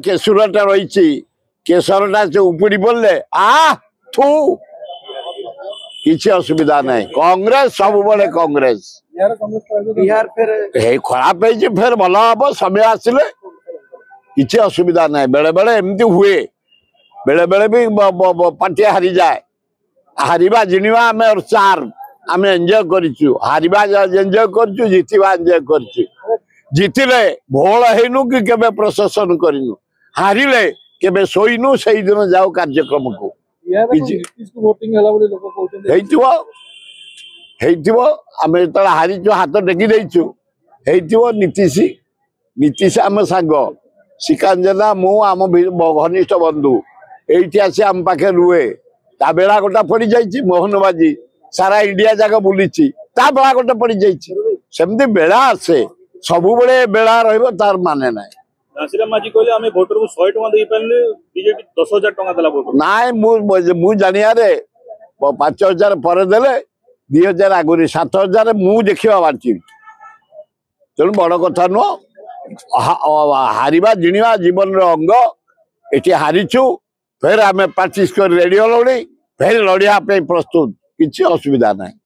केशुरटा रही केशरटा से उपड़ी पड़े थू किसी असुविधा नहीं कांग्रेस सब बड़े कांग्रेस बिहार फिर खराब है फिर भल हम समय आसिले किसी असुविधा नहीं बेले बेले एमती हुए बेले बेले भी पार्टी हारी जाए हारिबा जिणवा आम चार आम एंजॉय करूँ हारिबा एंजॉय करूँ जितवा एंजॉय करूँ जितिले भोल हेनु कि केबे प्रशासन करिनु हारिले केबे सोइनु सही दिन जाओ कार्यक्रम को आम जो हारीचु हाथ टेकी देचु नीतीश आम सांग श्रीकांत जेना मु आम घनिष्ठ बंधु एठी आसी आम पाखे रुहे ता बेला गोटा पड़ जाइए मोहनबाजी सारा इंडिया जाक बुली ता बेला गोटा पड़ जाइए सेमती बेला आसे सब बड़े बेला तार माने ना नासिराम माझी कहले आमे वोटर को 100 टका देई पारले बीजेपी 10000 टका देला वोटर नाय मु जानिया रे 5000 पर देले 2000 आगुरी 7000 मु देखिबा बाची तेणु बड़ कथा नो हारिबा जिणवा जीवन रो अंग एठी हारिछु फिर आमे प्रैक्टिस कर रेडियो लड़ी फिर लड़िया पे प्रस्तुत किसी असुविधा नहीं।